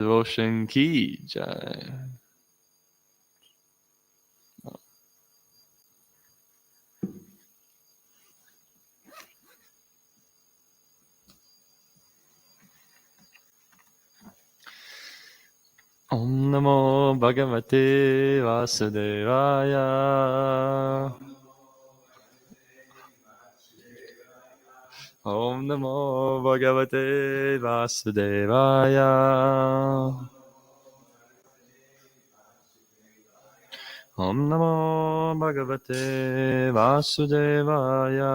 Devotion ki jai. Om Namo Bhagavate Vasudevaya. Om Namo Bhagavate Vasudevaya. Om Namo Bhagavate Vasudevaya.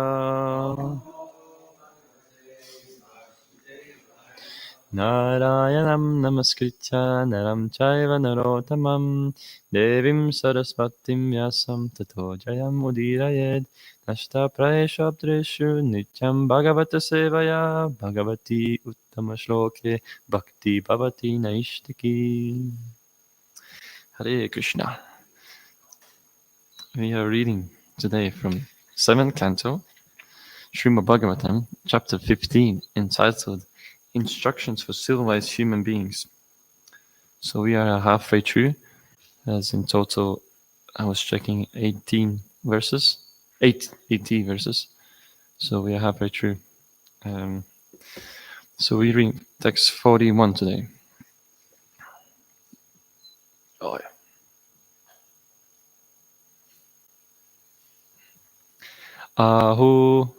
Narayanam Namaskritya Naram Chaiva Narottamam Devim Saraswatim Vyasam Tato Jayam Udirayed Nashta Praesha Aptreshu Nityam Bhagavata Sevaya Bhagavati Uttama Shloke Bhakti Bhavati Naishtaki. Hare Krishna. We are reading today from 7th Canto, Srimad Bhagavatam, chapter 15, entitled Instructions for Civilized Human Beings. So we are halfway through, as in total, I was checking 18 verses, 80 verses. So we are halfway through. So we read text 41 today. Oh yeah. Ahu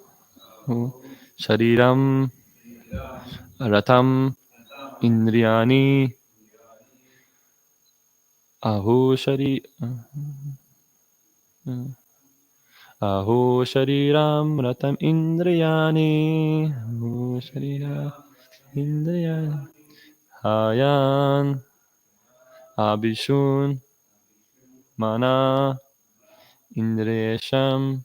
Shariram Ratam Indriyani Ahu Shari Aho Shariram Ratam Indriyani Aho Shariram Indriyani Hayan Abhishun Mana Indriyesham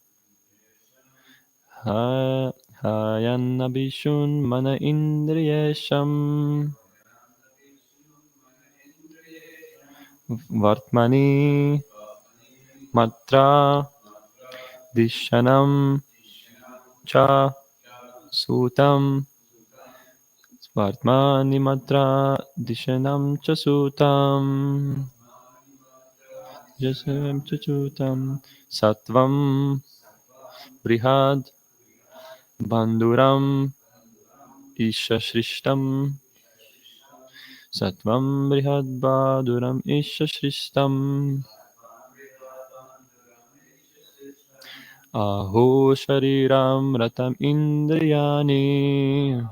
Hayan Abhishun Mana Indriyesham Vartmani Matra Dishanam Cha Sutam Vartmani Matra Dishanam Cha Sutam Jasam Chachutam Satvam Brihad Bandhuram Ishashrishtam Satvam Brihad Bandhuram Ishashrishtam Aho Shariram Ratam Indriyani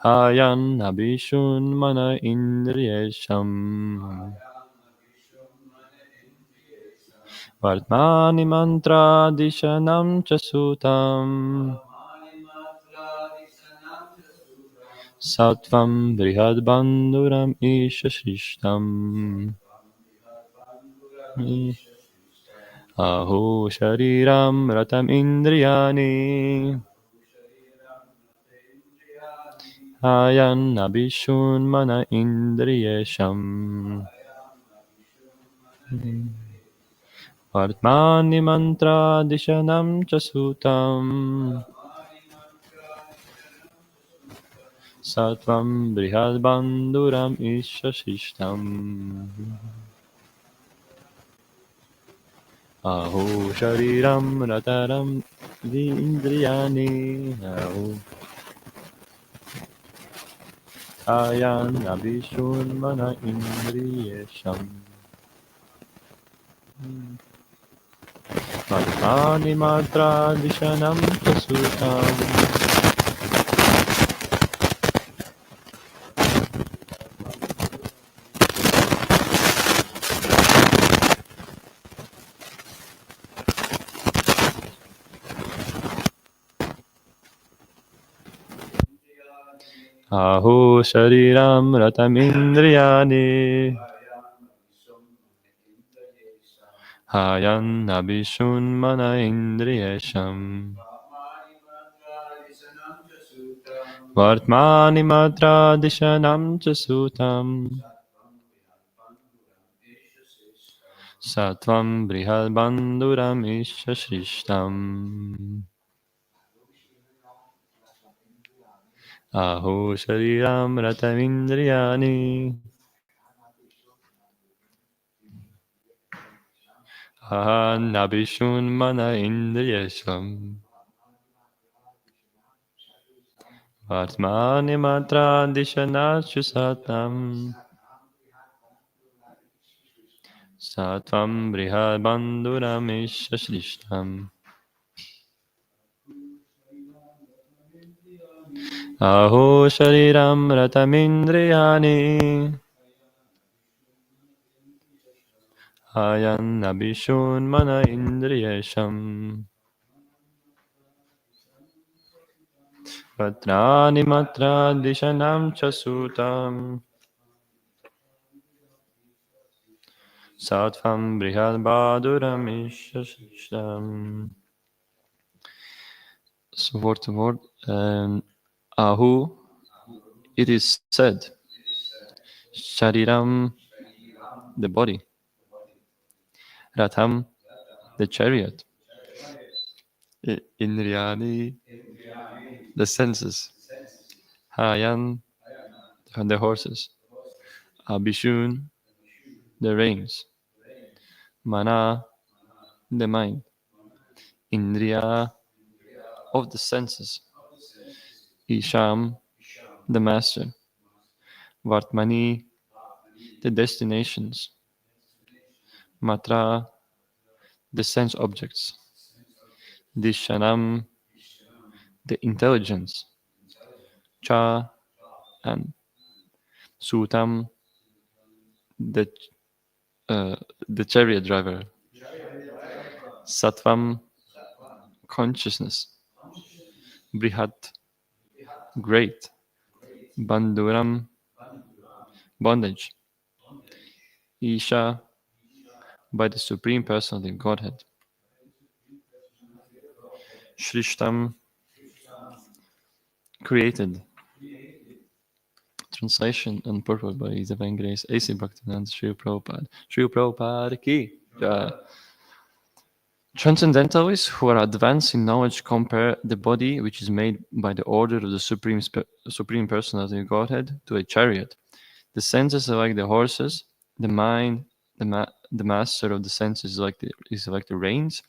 Hayan Abhishun Mana Indriyesham Vartmani Mantra Dishanam Chasutam Sattvam Brihad Bandhuram Ishashrishtam Aho Shariram Ratam Indriyani Hayan Abhishun Mana Indriyesham Vartmani Mantra Dishanam Chasutam Sattvam Brihad Bandhuram Ishashrishtam Aho Shariram Rataram Vindriyani Aho Hayan Abhishun Mana Indriyesham Vartmani Matra Dishanam Chasutam Aho Shariram Ratam Indriyani Hayan Abhishun Mana Indriyesham Vartmani Matra Dishanam Chasutam Sattvam Brihad Bandhuram Ishashrishtam Aho shariram ratamindriyani ahanabhishun mana indriyasham Atmani matra dishanachu satam Satvam brihadbandhuramishya shrishtam Aho shariram ratamindriyani Ayan abhishun mana indriyasham Patrani matra dishanam chasutam Satvam brihadbandhuramishya shrishtam. So word to word, Ahu, it is said, Shariram, the body, Ratham, the chariot, Indriyani, the senses, Hayan, the horses, Abhishun, the reins, Mana, the mind, Indriya, of the senses, Isham, the master, Vartmani, the destinations, Matra, the sense objects, Dishanam, the intelligence, Cha, and Sutam, the the chariot driver, Sattvam, consciousness, Brihat, great, Bandhuram, bondage, Isha, by the Supreme Personality of Godhead, Shrishtam, created. Translation and purport by His Divine Grace, A.C. Bhaktivinoda Srila Prabhupada. Srila Prabhupada ki jai. Transcendentalists who are advanced in knowledge compare the body, which is made by the order of the Supreme Personality of Godhead, to a chariot. The senses are like the horses, the mind, the master of the senses is like the reins.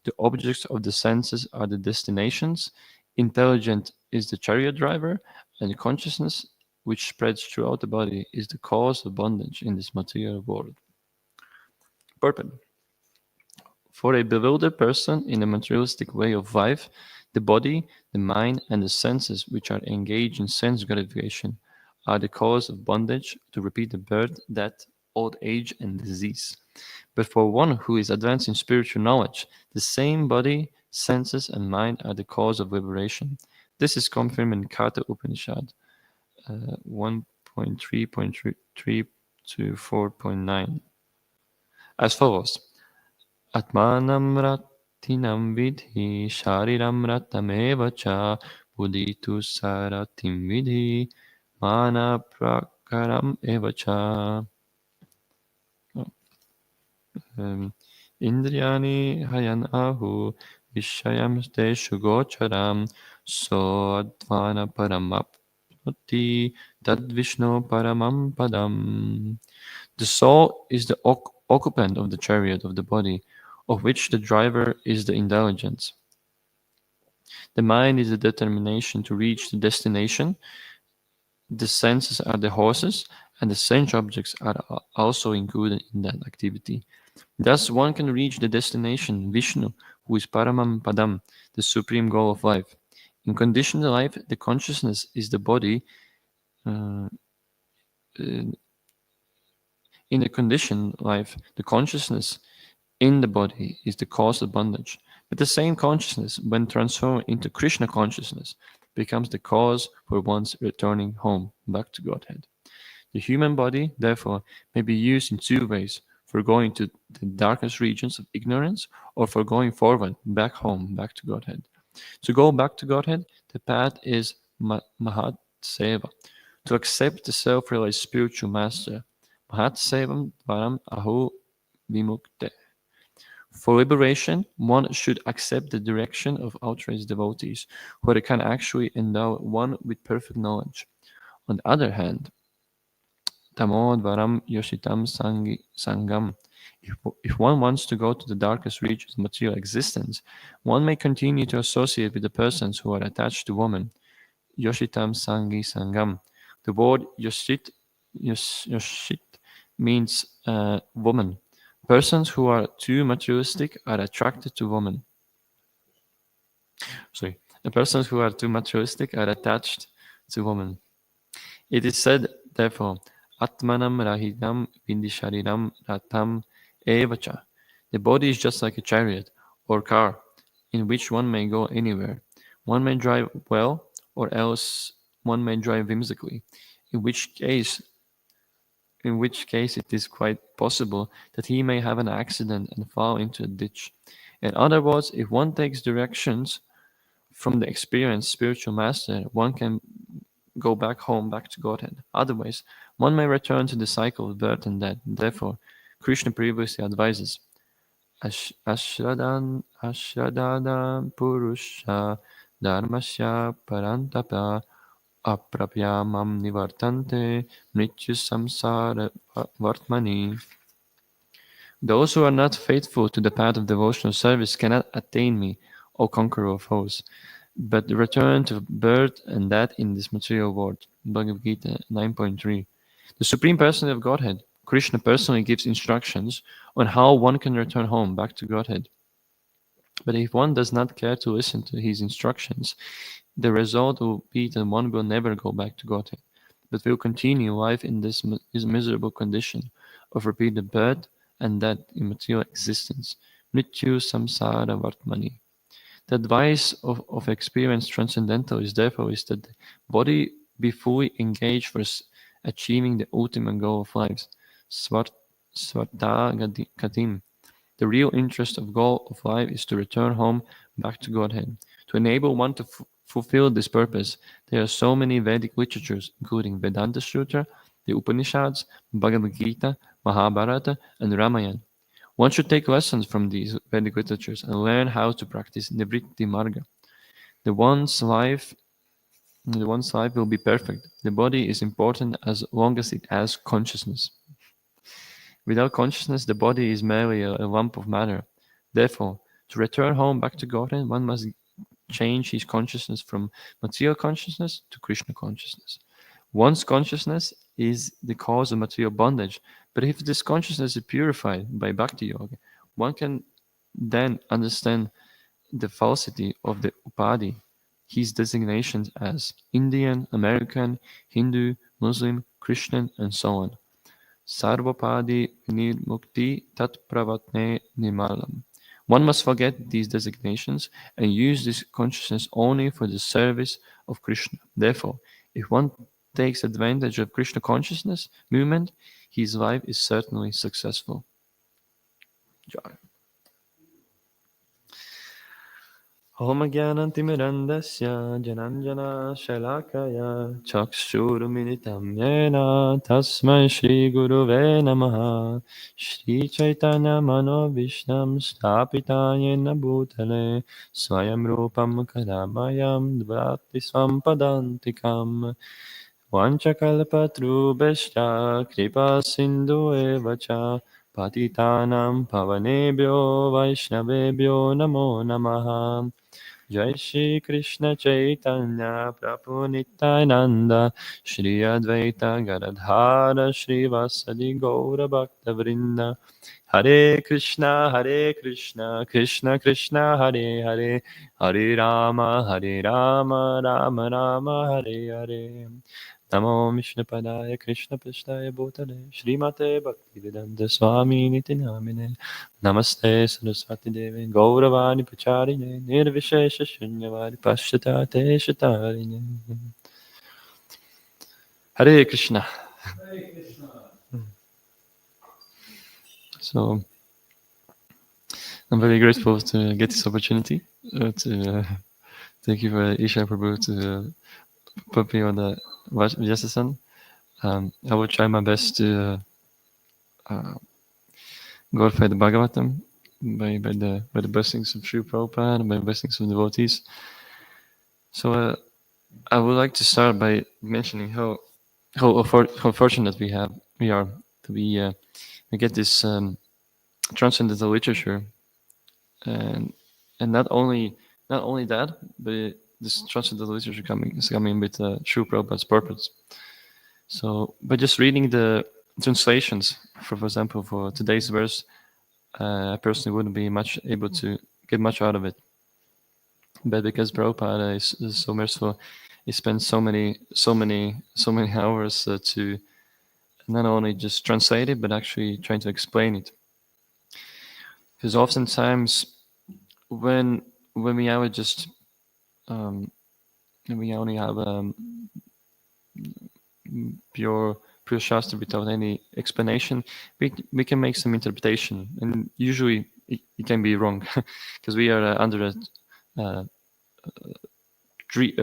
The objects of the senses are the destinations. Intelligent is the chariot driver, and consciousness, which spreads throughout the body, is the cause of bondage in this material world. Purport. For a bewildered person in a materialistic way of life, the body, the mind, and the senses which are engaged in sense gratification are the cause of bondage, to repeat the birth, death, old age, and disease. But for one who is advanced in spiritual knowledge, the same body, senses, and mind are the cause of liberation. This is confirmed in Katha Upanishad 1.3.3 to 4.9 as follows. Atmanam ratinam vidhi shariram ratameva cha buddhitu saratim vidhi mana prakaram eva cha. Indriyani hayan ahu vishayam teshu gocharam so advana paramapti tad vishnu paramam padam. The soul is the occupant of the chariot of the body, of which the driver is the intelligence. The mind is the determination to reach the destination. The senses are the horses, and the sense objects are also included in that activity. Thus, one can reach the destination, Vishnu, who is Paramam Padam, the supreme goal of life. In conditioned life, the consciousness is the body. In the conditioned life, the consciousness in the body is the cause of bondage. But the same consciousness, when transformed into Krishna consciousness, becomes the cause for one's returning home, back to Godhead. The human body, therefore, may be used in two ways: for going to the darkest regions of ignorance, or for going forward, back home, back to Godhead. To go back to Godhead, the path is Mahat Seva, to accept the self-realized spiritual master. Mahat Sevam Dvaram Ahu Vimukte. For liberation, one should accept the direction of outraged devotees, who can actually endow one with perfect knowledge. On the other hand, tamodvaram yoshitam sangam. If one wants to go to the darkest reaches of material existence, one may continue to associate with the persons who are attached to woman. Yoshitam sangi sangam. The word yoshit means woman. Persons who are too materialistic are attracted to women. Sorry, the persons who are too materialistic are attached to women. It is said, therefore, Atmanam Rahitam Vindishariram Ratam Evacha. The body is just like a chariot or car in which one may go anywhere. One may drive well, or else one may drive whimsically, in which case it is quite possible that he may have an accident and fall into a ditch. In other words, if one takes directions from the experienced spiritual master, one can go back home, back to Godhead. Otherwise, one may return to the cycle of birth and death. Therefore, Krishna previously advises, Ashradana Purusha Dharmasya Parantapa Aprapyamam Nivartante Mrityu Samsara Vartmani. Those who are not faithful to the path of devotional service cannot attain me, O conqueror of foes, but return to birth and death in this material world. Bhagavad Gita 9.3. The Supreme Personality of Godhead, Krishna personally gives instructions on how one can return home back to Godhead. But if one does not care to listen to his instructions, the result will be that one will never go back to Godhead, but will continue life in this miserable condition of repeated birth and death in material existence. Mrityu samsara vartmani. The advice of experienced transcendentalists, therefore, is that the body be fully engaged for achieving the ultimate goal of life, svarta gatim. The real interest of goal of life is to return home back to Godhead. To enable one to fulfill this purpose, there are so many Vedic literatures, including Vedanta Sutra, the Upanishads, Bhagavad Gita, Mahabharata, and Ramayana. One should take lessons from these Vedic literatures and learn how to practice Nivritti Marga. The one's life will be perfect. The body is important as long as it has consciousness. Without consciousness, the body is merely a lump of matter. Therefore, to return home back to Godhead, one must change his consciousness from material consciousness to Krishna consciousness. One's consciousness is the cause of material bondage, but if this consciousness is purified by Bhakti Yoga, one can then understand the falsity of the Upadhi, his designations as Indian, American, Hindu, Muslim, Christian, and so on. Sarvapadi Nirmukti Tat Pravatne Nimalam. One must forget these designations and use this consciousness only for the service of Krishna. Therefore, if one takes advantage of Krishna consciousness movement, his life is certainly successful. Jai. Om Jnanantimirandasya Jananjana Shalakaya Chakshurumilitam Yena Tasmai Shri Guruve Namaha Shri Chaitanya Manobhishnam Stapita Yena Bhutale Swayam Rupam Kadamayam Dvati Swampadantikam Vanchakalpatrubheshta Kripa Sindhu Evacha Patitanam Pavanebhyo Vaishnavebhyo Namo Namaha. Jai Shri Krishna Chaitanya Prabhu Nityananda Shri Advaita Gadadhara Shri Vasadi Gaura Bhakta Vrinda Hare Krishna Krishna Krishna Hare Hare Hare Rama Rama Rama Hare Hare Namo Vishnupadaya Krishna Prasthaya Bhutale Srimate Bhaktivedanta Swami Niti Namine Namaste Saraswati Devi Gauravani Pacharine Nirvishesha Shunyavadi Pashyatate Shatarine. Hare Krishna. Hare Krishna. So I'm very grateful to get this opportunity thank you for Isha Prabhu to put me on the Vyasasan. I will try my best to glorify the Bhagavatam, the blessings of Sri Prabhupada and by the blessings of devotees. So I would like to start by mentioning how fortunate we are to be we get this transcendental literature, and not only that, but this transcendental literature is coming with Sri Prabhupada's purpose. So by just reading the translations, for example, for today's verse, I personally wouldn't be much able to get much out of it. But because Prabhupada is so merciful, he spends so many hours to not only just translate it, but actually trying to explain it. Because oftentimes, when we have just we only have pure Shastra without any explanation, we can make some interpretation, and usually it can be wrong because we are under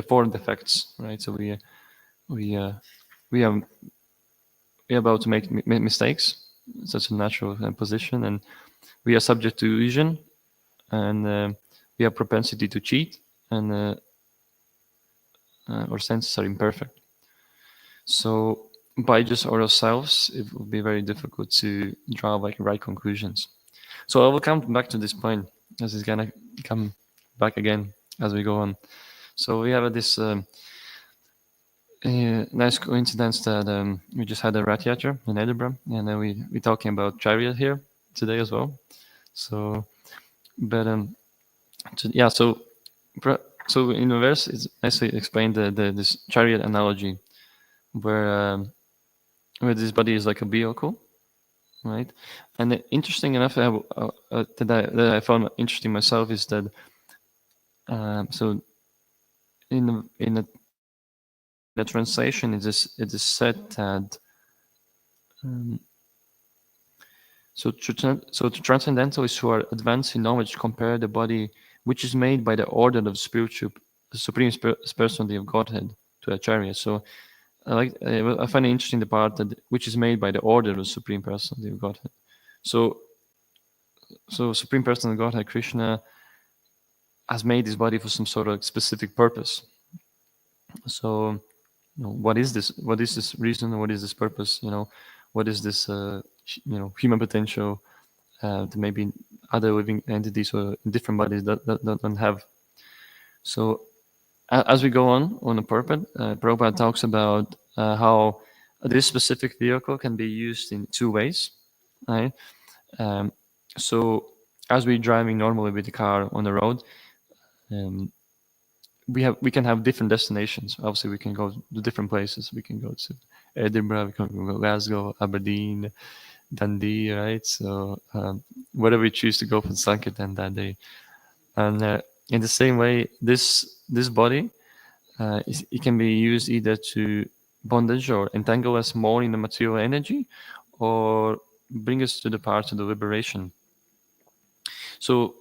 four defects, right? So we are about to make mistakes. Such a natural position, and we are subject to illusion, and we have propensity to cheat, and our senses are imperfect. So by just ourselves, it will be very difficult to draw like right conclusions. So I will come back to this point, as it's gonna come back again as we go on. So we have this nice coincidence that we just had a Rath Yatra in Edinburgh, and then we're talking about chariot here today as well. So, but so in the verse, it's nicely explained this chariot analogy, where this body is like a vehicle, right? And interesting enough, that I found interesting myself is that so in the translation, it is said that so the transcendentalists who are advanced in knowledge compare the body, which is made by the order of the supreme personality of Godhead, to a chariot. So I find it interesting the part that which is made by the order of the supreme personality of Godhead. So supreme personality of Godhead, Krishna, has made this body for some sort of specific purpose. So, what is this? What is this reason? What is this purpose? What is this? Human potential that maybe other living entities or different bodies that don't have. So, as we go on the purpose, Prabhupada talks about how this specific vehicle can be used in two ways, right? So, as we're driving normally with the car on the road, we can have different destinations. Obviously, we can go to different places. We can go to Edinburgh, we can go to Glasgow, Aberdeen, Dundee, right? So whatever we choose to go for Sankirtan that day. And in the same way, this body, it can be used either to bondage or entangle us more in the material energy, or bring us to the path of the liberation. So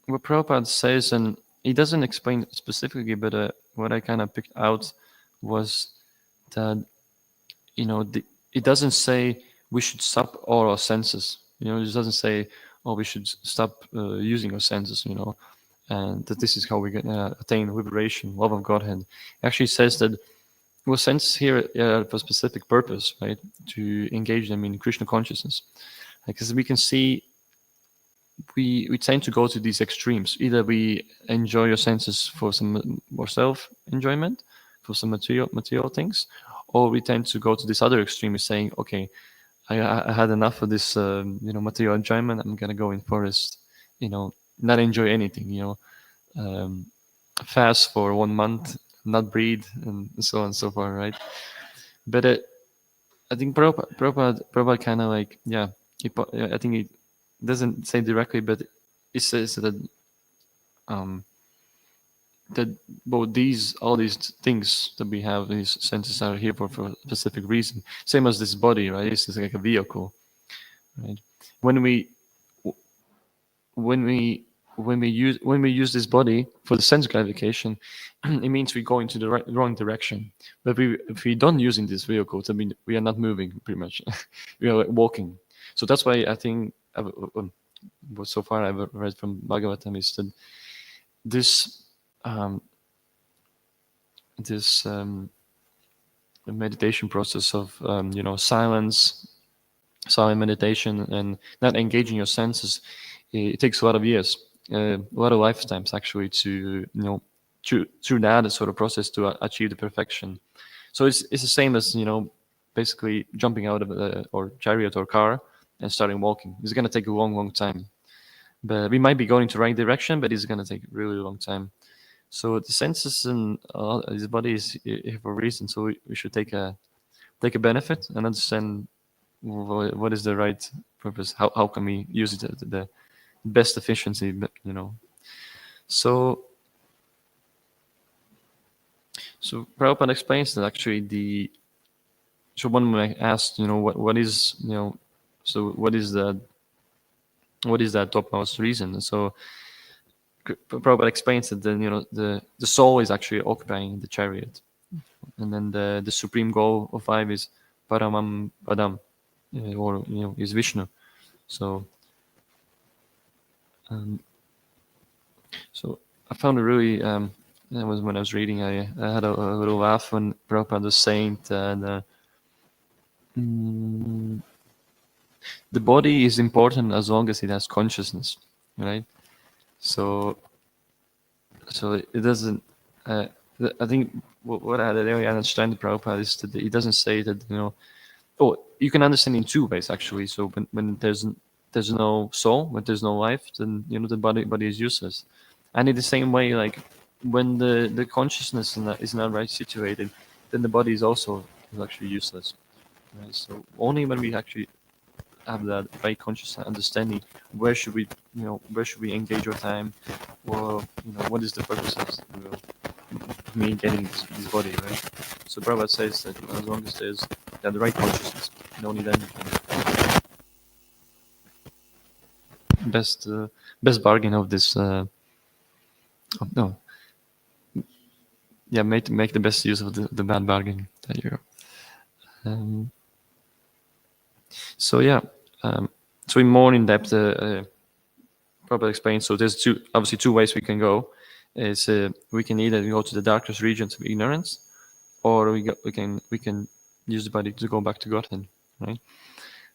what Prabhupada says, and he doesn't explain specifically, but what I kind of picked out was that, it doesn't say we should stop all our senses. It doesn't say, oh, we should stop using our senses, and that this is how we can attain liberation, love of Godhead. It actually says that senses here for a specific purpose, right? To engage them in Krishna consciousness. Because we can see we tend to go to these extremes. Either we enjoy your senses for some more self-enjoyment, for some material things, or we tend to go to this other extreme, saying, okay, I had enough of this material enjoyment. I'm gonna go in forest, not enjoy anything, fast for 1 month, not breathe, and so on and so forth, right? But I think Prabhupada kind of like, I think it doesn't say directly, but it says that that all these things that we have, these senses, are here for a specific reason. Same as this body, right? It's like a vehicle, right? When we use this body for the sense gratification, it means we go into the wrong direction. But if we don't using this vehicle, I mean, we are not moving, pretty much. We are like walking. So that's why I think what so far I've read from Bhagavatam is that this um, this meditation process of silence, silent meditation, and not engaging your senses, it takes a lot of years, a lot of lifetimes actually to through that sort of process to achieve the perfection. So it's the same as basically jumping out of a or chariot or car and starting walking. It's going to take a long time, but we might be going to the right direction, but it's going to take a really long time. So the senses and this body is here for a reason. So we should take a benefit and understand what is the right purpose. How can we use it at the best efficiency? So Prabhupada explains that actually so one might ask, what is so what is that topmost reason? So Prabhupada explains that the soul is actually occupying the chariot, and then the supreme goal of life is Paramam Padam, or is Vishnu. So so I found it really that was when I was reading. I had a little laugh when Prabhupada was saying that the body is important as long as it has consciousness, right? So it doesn't. I think what I really understand Prabhupada is that he doesn't say that Oh, you can understand in two ways actually. So when there's no soul, when there's no life, then the body is useless. And in the same way, like when the consciousness is not right situated, then the body is also actually useless. Right? So only when we actually have that right conscious understanding, where should we engage our time, or what is the purpose of me getting this body, right? So Prabhupada says that as long as there's the right consciousness, only then you can best bargain of this. No, yeah, make the best use of the bad bargain that you. So yeah, so in more in depth, Prabhupada explains. So there's obviously two ways we can go. Is we can either go to the darkest regions of ignorance, or we can use the body to go back to Godhead, right?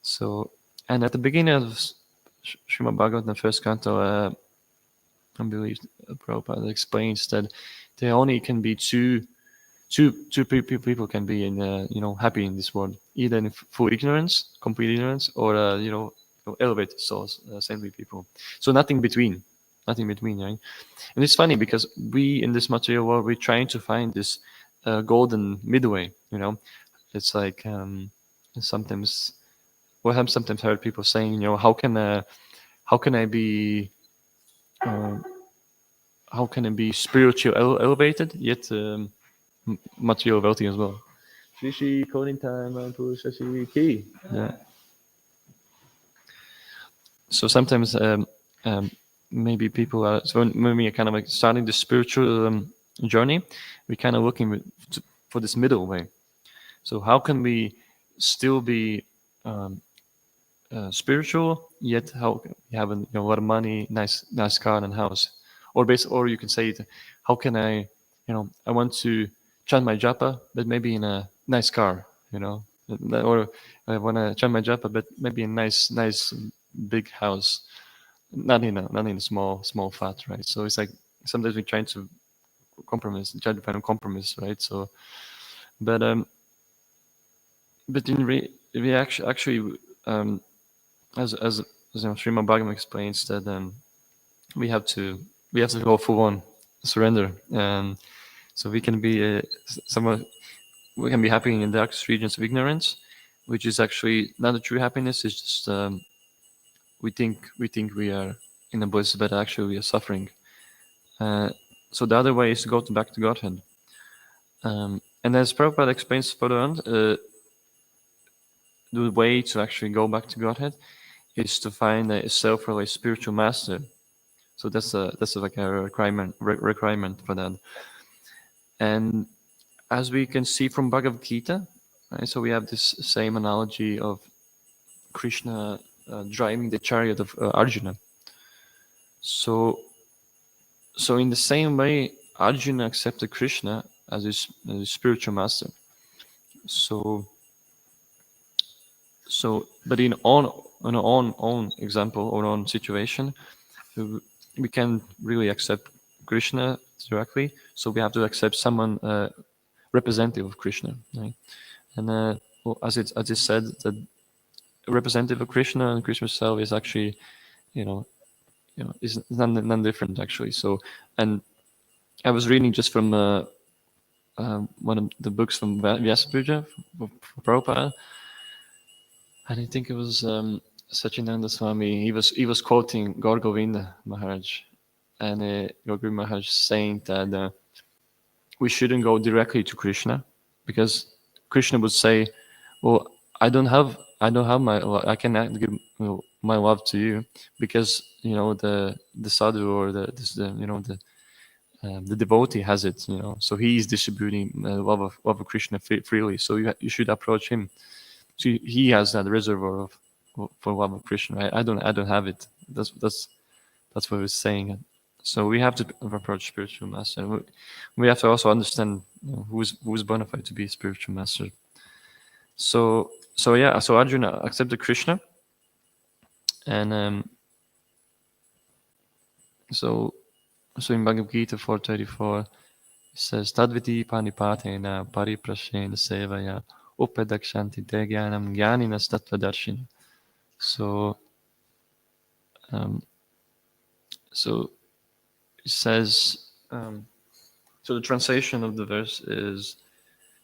So, and at the beginning of Srimad Bhagavatam, first canto, I believe Prabhupada explains that there only can be two people can be in happy in this world, either in full ignorance, complete ignorance, or elevated souls, saintly people. So nothing between, right? And it's funny because we in this material world, we're trying to find this golden midway. It's like sometimes I've sometimes heard people saying, how can I be spiritually elevated yet material wealthy as well? Shri coding time and Purusha key. Yeah. So sometimes maybe people are, so when we are kind of like starting the spiritual journey, we're kind of looking for this middle way. So how can we still be spiritual yet how we have a lot of money, nice car and house, or you can say it, how can I want to chant my japa but maybe in a nice car, or I want to chant my japa but maybe in nice big house, not in a small flat, right? So it's like sometimes we're trying to try to find a compromise, right? So but in actually as Srimad Bhagavatam explains that we have to go full on surrender, so we can be we can be happy in the darkest regions of ignorance, which is actually not a true happiness. It's just we think we are in a bliss, but actually we are suffering. So the other way is to go back to Godhead, and as Prabhupada explains further on, the way to actually go back to Godhead is to find a self-realized spiritual master. So that's like a requirement for that. And as we can see from Bhagavad Gita, right, so we have this same analogy of Krishna driving the chariot of Arjuna. So in the same way, Arjuna accepted Krishna as his spiritual master. So but in our own example or own situation, we can't really accept Krishna directly. So we have to accept someone representative of Krishna, right? And well, as it said, that representative of Krishna and Krishna self is actually, is none different actually. So, and I was reading just from one of the books from Vyasa Puja for Prabhupada, and I think it was Sachinanda Swami. He was quoting Gaur Govinda Maharaj, and Gaur Govinda Maharaj saying that we shouldn't go directly to Krishna, because Krishna would say, "Well, I don't have I cannot give my love to you, because the sadhu or the devotee has it, so he is distributing love of Krishna freely. So you should approach him. So he has that reservoir for love of Krishna. I don't have it. That's what we're saying. So we have to approach spiritual master. And we have to also understand who's bona fide to be a spiritual master. So Arjuna accepted Krishna, and so in Bhagavad Gita 4:34, it says Tadviti panipatena pariprashena sevaya upadakshanti te jnanam jnaninas tattvadarshina. So it says, so the translation of the verse is,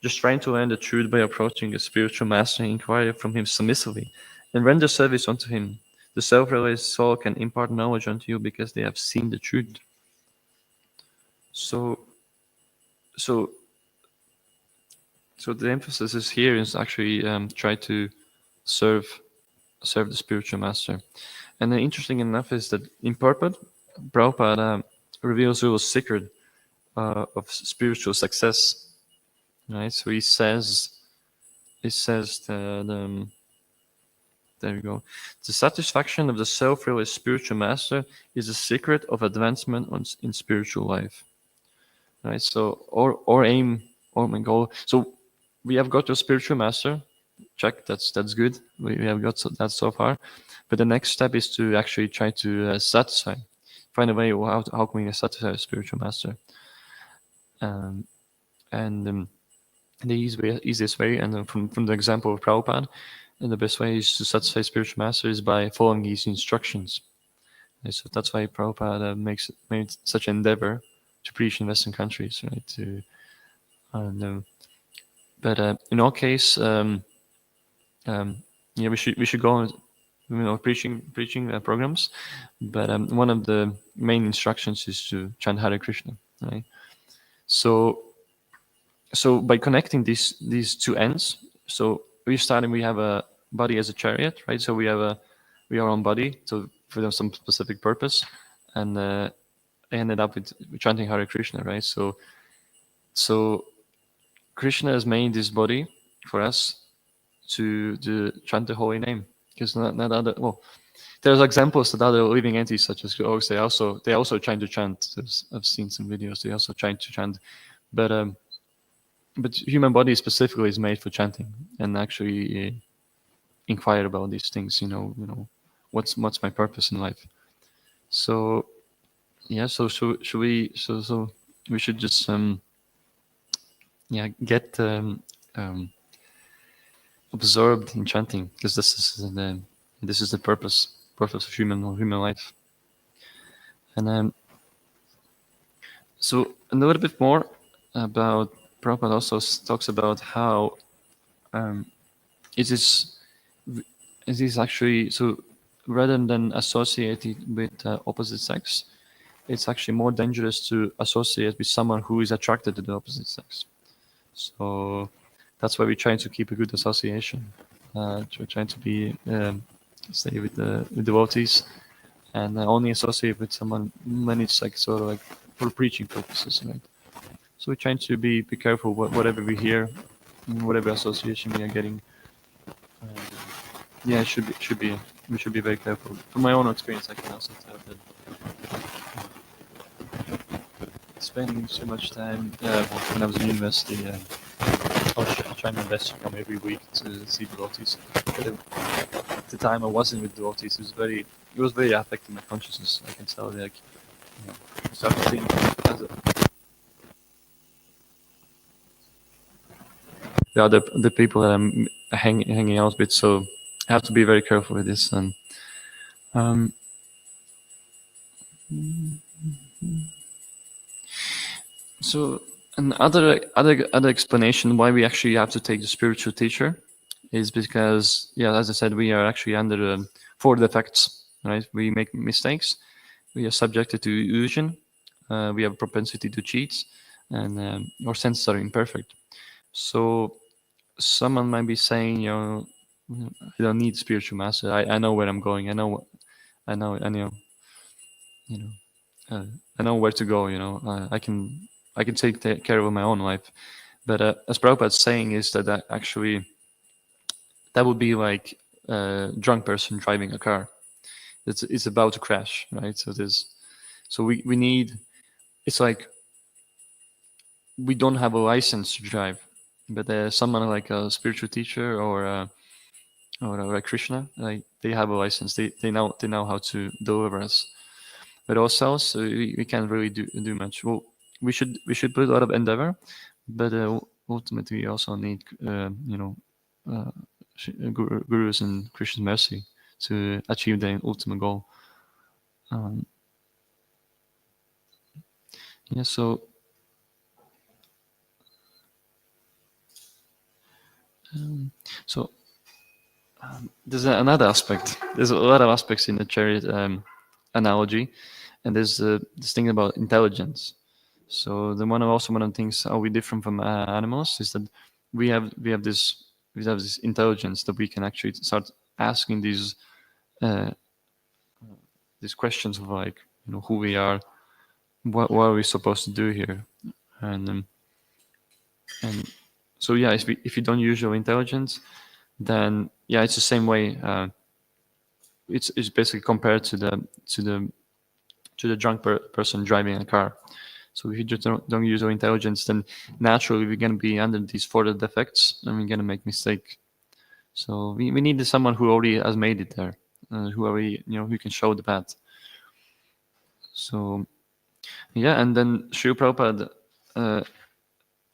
just trying to learn the truth by approaching a spiritual master, inquire from him submissively, and render service unto him. The self-realized soul can impart knowledge unto you because they have seen the truth. So the emphasis is here is actually try to serve the spiritual master. And interesting enough is that in purport, Prabhupada reveals a little secret of spiritual success. Right, so he says that there we go. The satisfaction of the self-realized spiritual master is the secret of advancement in spiritual life. Right, so our aim, or my goal. So we have got to a spiritual master. Check, that's good. We have got that so far. But the next step is to actually try to find a way how can we satisfy a spiritual master. The easiest way, and from the example of Prabhupada, and the best way is to satisfy spiritual master is by following his instructions. And so that's why Prabhupada made such an endeavor to preach in Western countries, right? But in our case, we should go on, preaching programs. But one of the main instructions is to chant Hare Krishna, right? So by connecting these two ends, so we have a body as a chariot, right? So we are on body, so for some specific purpose, and I ended up with chanting Hare Krishna, right? So Krishna has made this body for us to chant the holy name, because not other. Well, there's examples that other living entities such as dogs, they also trying to chant. I've seen some videos. They also trying to chant, but human body specifically is made for chanting and actually inquire about these things. What's my purpose in life? So yeah, so should we? So we should just get absorbed in chanting, because this is the purpose of human life. And so a little bit more about Prabhupada also talks about how it is actually, so rather than associating with opposite sex, it's actually more dangerous to associate with someone who is attracted to the opposite sex. So that's why we're trying to keep a good association. We're trying to be stay with the devotees, and only associate with someone when it's like sort of like for preaching purposes, right? So we're trying to be careful whatever we hear, whatever association we are getting. It should be we should be very careful. From my own experience, I can also tell that spending so much time when I was in university, I was trying my best to come every week to see devotees. But at the time I wasn't with devotees, it was very affecting my consciousness. I can tell, like, I started seeing as the people that I'm hanging out with. So I have to be very careful with this. And um, so another explanation why we actually have to take the spiritual teacher is because, as I said, we are actually under 4 defects, right? We make mistakes, we are subjected to illusion, we have a propensity to cheat, and our senses are imperfect. So someone might be saying, I don't need spiritual master. I know where I'm going. I know, you know, I know where to go. I can take care of my own life. But as Prabhupada's saying is that actually that would be like a drunk person driving a car. It's about to crash, right? So we need. It's like we don't have a license to drive, but someone like a spiritual teacher or like Krishna, like they have a license. They know how to deliver us. But ourselves, we can't really do much. Well, we should put a lot of endeavor, but ultimately we also need uh, gurus and Krishna's mercy to achieve the ultimate goal. Um, yeah. So. Um, so there's another aspect. There's a lot of aspects in the chariot analogy, and there's this thing about intelligence. So one of the things are we different from animals is that we have this intelligence that we can actually start asking uh, these questions of, like, who we are, what are we supposed to do here, and and so if you don't use your intelligence, then it's the same way. It's basically compared to the drunk person driving a car. So if you just don't use our intelligence, then naturally we're going to be under these 4 defects, and we're going to make mistake. So we need someone who already has made it there, who already who can show the path. So and then Srila Prabhupada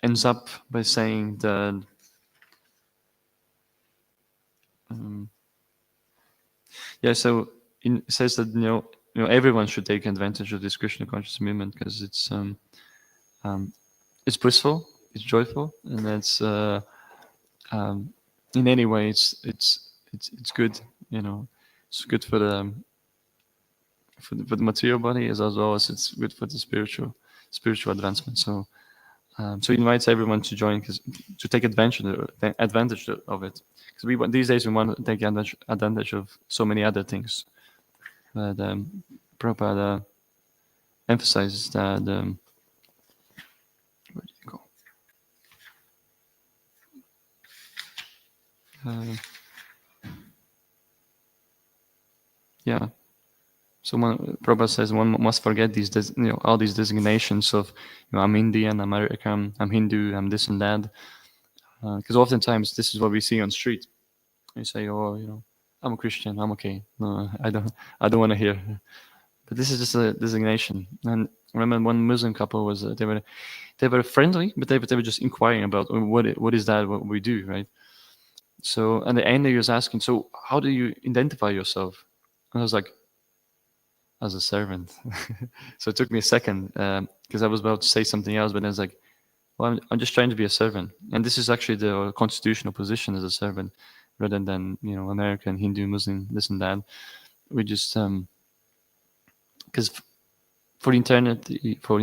ends up by saying that so it says that everyone should take advantage of this Krishna conscious movement because it's blissful, it's joyful, and it's in any way it's good. It's good for the material body as well as it's good for the spiritual advancement. So so he invites everyone to join to take advantage of it. Because these days we want to take advantage of so many other things. But Prabhupada emphasizes that where did you go? So Prabhupada says one must forget all these designations of I'm Indian, I'm American, I'm Hindu, I'm this and that, because oftentimes this is what we see on the street. You say, I'm a Christian, I'm okay. No, I don't want to hear. But this is just a designation. And I remember one Muslim couple was they were friendly, but they were just inquiring about what is that, what we do, right? So and the end he was asking, so how do you identify yourself? And I was like, as a servant. So it took me a second because I was about to say something else, but then I was like, well, I'm just trying to be a servant. And this is actually the constitutional position as a servant rather than, American, Hindu, Muslim, this and that. We just, because for the internet, for,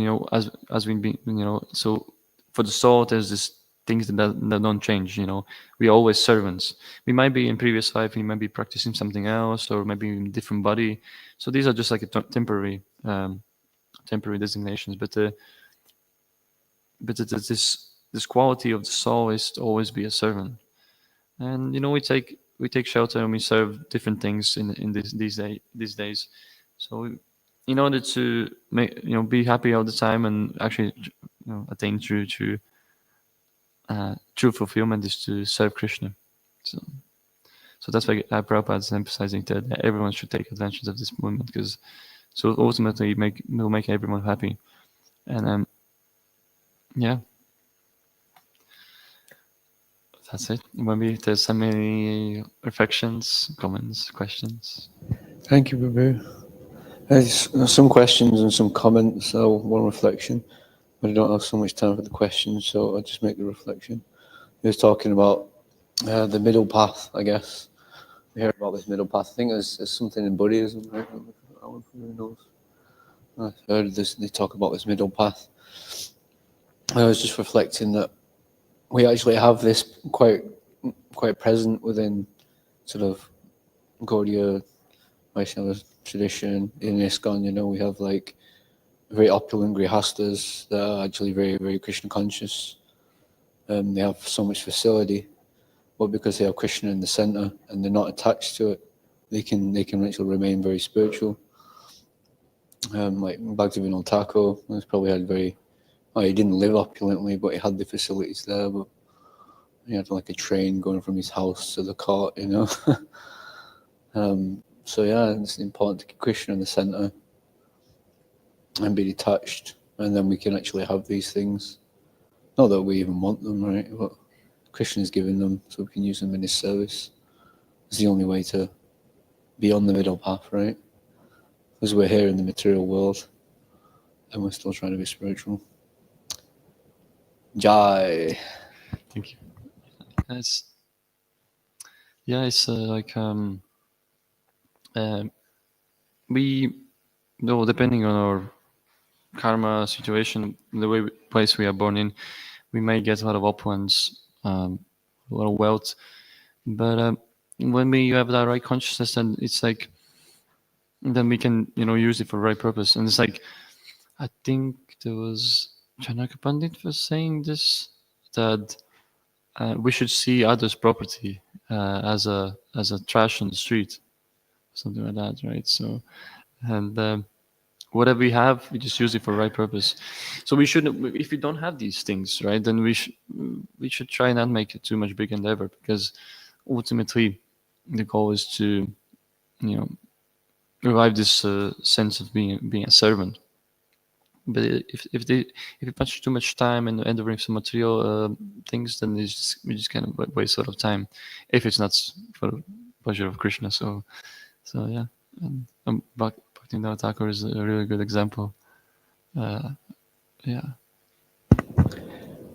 as we be, so for the soul, there's this things that don't change, we always servants. We might be in previous life, we might be practicing something else, or maybe in a different body. So these are just like a temporary designations, but this quality of the soul is to always be a servant. And we take we take shelter and we serve different things in these days. So in order to make be happy all the time and actually attain true fulfillment is to serve Krishna. So that's why Prabhupada is emphasizing that everyone should take advantage of this movement, because so ultimately will make everyone happy. And yeah, that's it. Maybe if there's some any reflections, comments, questions. Thank you, Prabhu. There's some questions and some comments, so one reflection. But I don't have so much time for the questions, so I'll just make the reflection. He was talking about the middle path, I guess. We hear about this middle path. I think there's something in Buddhism, right? Who knows? I've heard this. They talk about this middle path. I was just reflecting that we actually have this quite present within sort of Gaudiya Vaishnava tradition in ISKCON. We have like very opulent grihastas that are actually very, very Krishna conscious. They have so much facility, but because they have Krishna in the center and they're not attached to it, they can actually remain very spiritual. Like Bhaktivinoda Thakur has probably had he didn't live opulently, but he had the facilities there. But he had like a train going from his house to the court, So yeah, it's important to keep Krishna in the center and be detached, and then we can actually have these things. Not that we even want them, right? But Krishna's giving them, so we can use them in his service. It's the only way to be on the middle path, right? Because we're here in the material world, and we're still trying to be spiritual. Jai. Thank you. It's like we depending on our karma situation, the place we are born in, we may get a lot of opulence, a lot of wealth, but when we have that right consciousness, then it's like then we can use it for the right purpose. And it's like I think there was Chanaka Pandit was saying this, that we should see others' property as a trash on the street, something like that, right? So, and whatever we have, we just use it for the right purpose. So we shouldn't, if we don't have these things, right, then we should try not make it too much big endeavor, because ultimately the goal is to revive this sense of being a servant. But if you punch too much time and entering some material things, then we just kind of waste a lot of time if it's not for the pleasure of Krishna. So yeah, and Bhaktivinoda Thakur is a really good example. Yeah.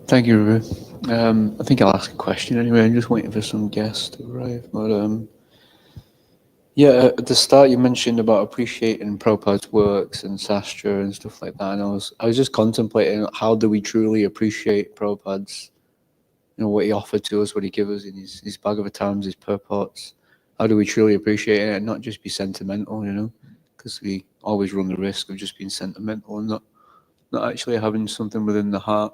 Thank you, Rubu. I think I'll ask a question anyway. I'm just waiting for some guests to arrive. But yeah, at the start you mentioned about appreciating Prabhupada's works and Sastra and stuff like that. And I was just contemplating, how do we truly appreciate Prabhupada's, what he offered to us, what he gave us in his Bhagavatams, his purports. How do we truly appreciate it and not just be sentimental, because we always run the risk of just being sentimental and not actually having something within the heart.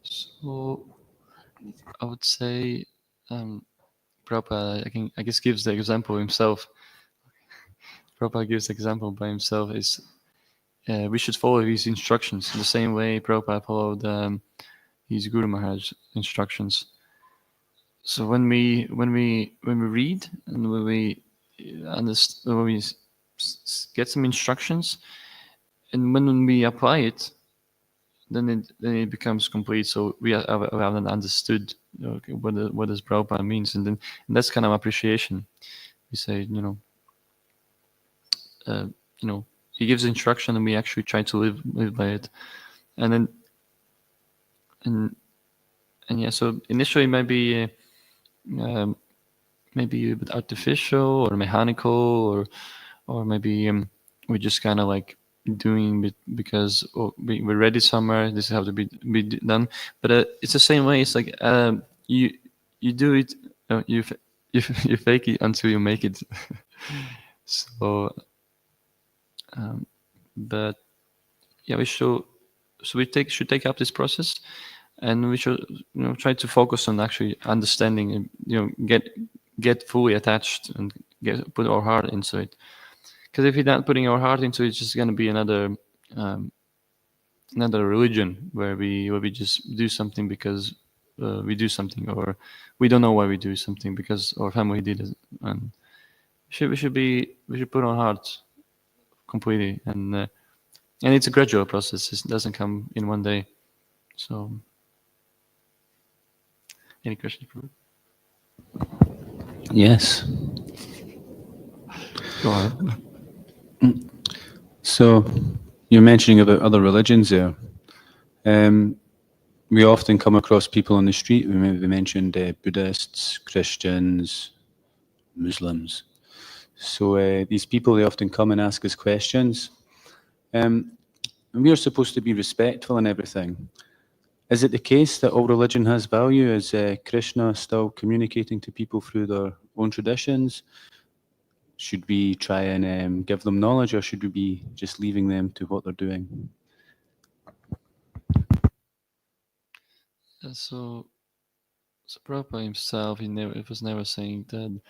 So I would say Prabhupada, I guess, gives the example himself. Prabhupada gives the example by himself is we should follow his instructions in the same way Prabhupada followed his Guru Maharaj instructions. So when we read and when we understand, when we get some instructions, and when we apply it, then it becomes complete. So we haven't understood what does Prabhupada means, and that's kind of appreciation. We say, he gives instruction, and we actually try to live by it, and yeah. So initially, it might be maybe a bit artificial or mechanical, or maybe we just kind of like doing it because we read it somewhere. This is how to be done. But it's the same way. It's like you do it, you fake it until you make it. So, but yeah, should take up this process, and we should try to focus on actually understanding and get fully attached and put our heart into it. Because if you're not putting our heart into it, it's just going to be another religion where we just do something because we do something, or we don't know why we do something because our family did it. And we should put our heart completely, and it's a gradual process. It doesn't come in one day. So, any questions? Yes. Go on. So you're mentioning about other religions there. We often come across people on the street. We mentioned Buddhists, Christians, Muslims. So these people, they often come and ask us questions. And we are supposed to be respectful and everything. Is it the case that all religion has value? Is Krishna still communicating to people through their own traditions? Should we try and give them knowledge, or should we be just leaving them to what they're doing? So Prabhupada himself, it was never saying that,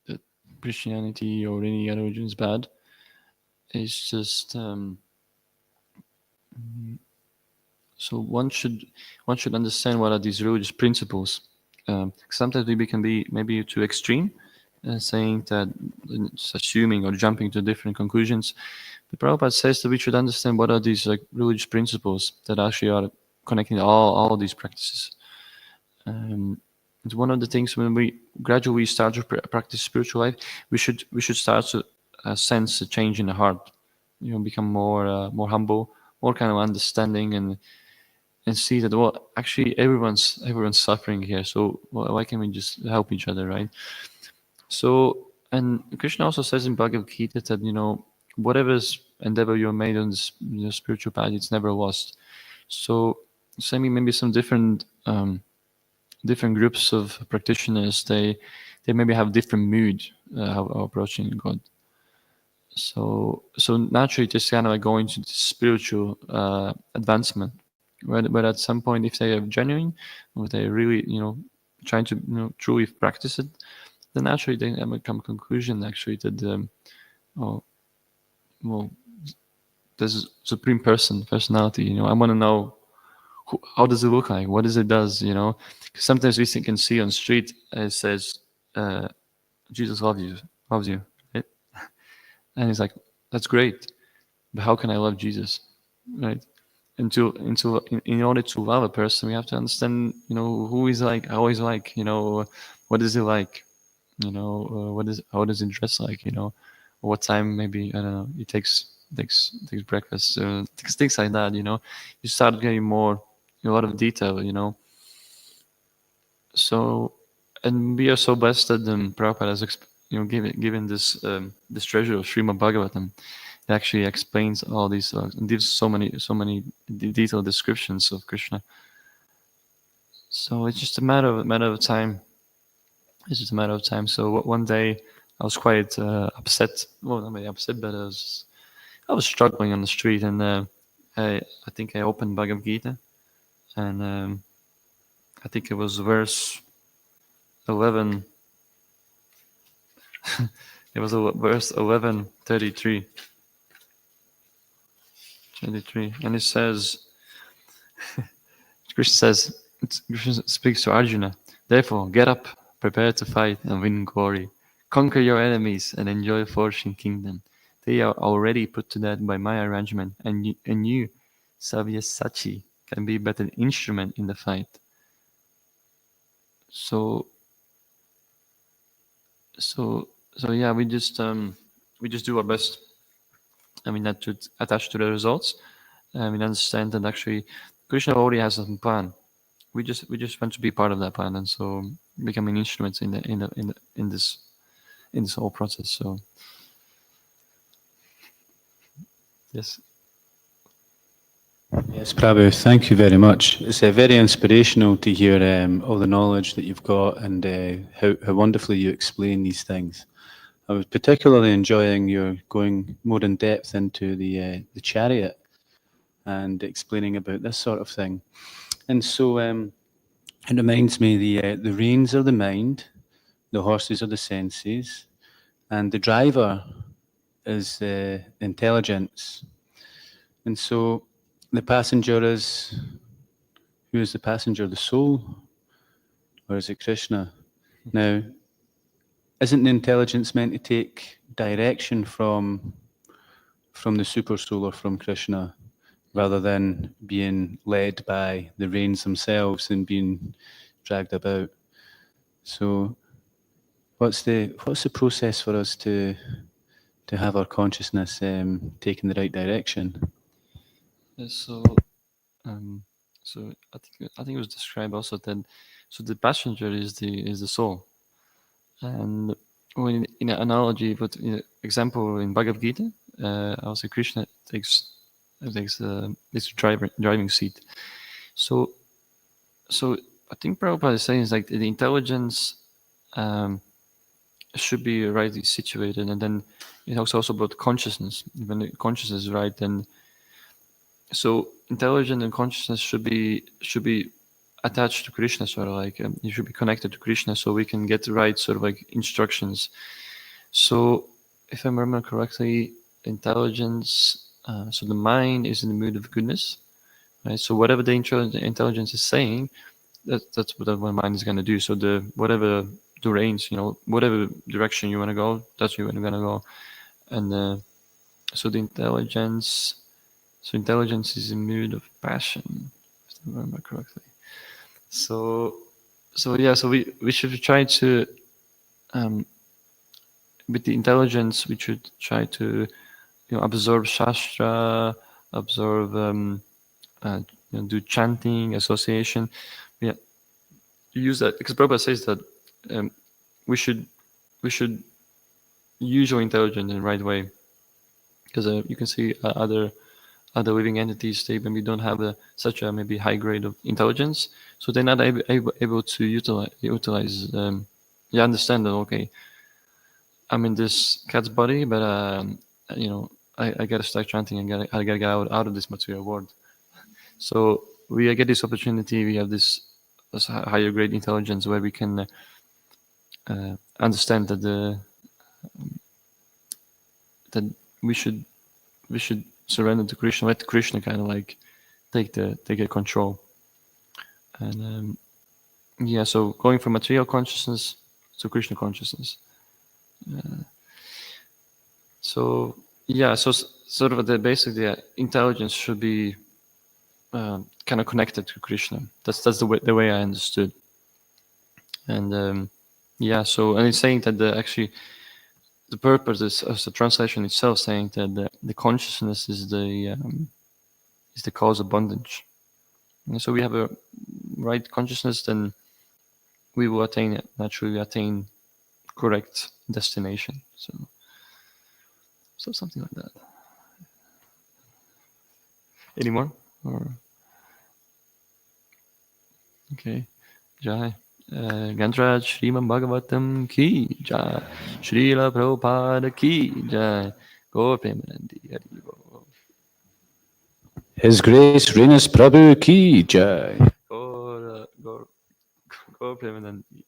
that Christianity or any other religion is bad. It's just so one should understand what are these religious principles. Sometimes we can be maybe too extreme, saying that it's assuming or jumping to different conclusions. The Prabhupada says that we should understand what are these religious principles that actually are connecting all these practices. It's one of the things when we gradually start to practice spiritual life, we should start to sense a change in the heart. Become more humble, more kind of understanding, and see that actually everyone's suffering here. So why can't we just help each other, right? So, and Krishna also says in Bhagavad Gita that whatever's endeavor you made on this spiritual path, it's never lost. So, maybe some different groups of practitioners, they maybe have different mood how approaching God. So naturally, just kind of going to the spiritual advancement. But at some point, if they are genuine, or they really trying to truly practice it, then naturally they come conclusion actually that there's supreme personality. I want to know how does it look like, what does it does. Because sometimes we can see on the street it says Jesus loves you, right? And it's like, that's great, but how can I love Jesus, right? In order to love a person, we have to understand who he's like, how he's like, what is he like, how does he dress like, what time maybe, I don't know, he takes breakfast, things like that. You start getting a lot of detail. So, and we are so blessed that Prabhupada has given this treasure of Srimad Bhagavatam. It actually explains all these and gives so many detailed descriptions of Krishna. So it's just a matter of time. It's just a matter of time. So one day I was quite upset. Well, not really upset, but I was struggling on the street, and I think I opened Bhagavad Gita, and I think it was verse 11. It was verse 11:33. 23, and it says, Krishna speaks to Arjuna, therefore get up, prepare to fight and win glory. Conquer your enemies and enjoy fortune kingdom. They are already put to death by my arrangement, and you Sabyasachi, can be but an instrument in the fight. So yeah, we just do our best. Not to attach to the results. Understand that actually Krishna already has some plan. We just want to be part of that plan, and so becoming instruments in this whole process. So yes. Yes, Prabhu, thank you very much. It's very inspirational to hear all the knowledge that you've got, and how wonderfully you explain these things. I was particularly enjoying your going more in depth into the chariot, and explaining about this sort of thing. And so it reminds me the reins are the mind, the horses are the senses, and the driver is intelligence. And so the passenger is, who is the passenger? The soul? Or is it Krishna? Now, isn't the intelligence meant to take direction from the super soul or from Krishna, rather than being led by the reins themselves and being dragged about? So what's the process for us to have our consciousness take in the right direction? So I think it was described also that so the passenger is the soul, and when in an analogy, but example in Bhagavad Gita, also Krishna takes this driving seat. So I think Prabhupada is saying is like the intelligence should be rightly situated, and then it talks also about consciousness. When the consciousness is right, then so intelligence and consciousness should be attached to Krishna, sort of like you should be connected to Krishna, so we can get the right sort of like instructions. So if I remember correctly, intelligence, so the mind is in the mood of goodness, right? So whatever the intelligence is saying, that's what the mind is going to do. So whatever the reins, whatever direction you want to go, that's where you're going to go. And so the intelligence is in mood of passion, if I remember correctly. So we should try to with the intelligence we should try to absorb shastra, absorb do chanting, association. Yeah, use that because Prabhupada says that we should use your intelligence in the right way, because you can see other living entities, they maybe don't have such a maybe high grade of intelligence, so they're not able to utilize understand that, okay, I'm in this cat's body, but I gotta start chanting, I gotta get out of this material world. So we get this opportunity, we have this higher grade intelligence where we can understand that that we should surrender to Krishna, let Krishna kind of like take control. And so going from material consciousness to Krishna consciousness. So sort of the intelligence should be kind of connected to Krishna. That's the way I understood. And and it's saying that actually the purpose is the translation itself, saying that the consciousness is the cause of bondage. And so we have a right consciousness, then we will attain it. Naturally, we attain correct destination. So something like that. Any more? Or okay, Jai. Gantraj Srimad Bhagavatam ki Jai. Srila Prabhupada ki Jai. Gaur Premanandi Hari Bol. His Grace Reinis Prabhu ki Jai. Gaur Premanandi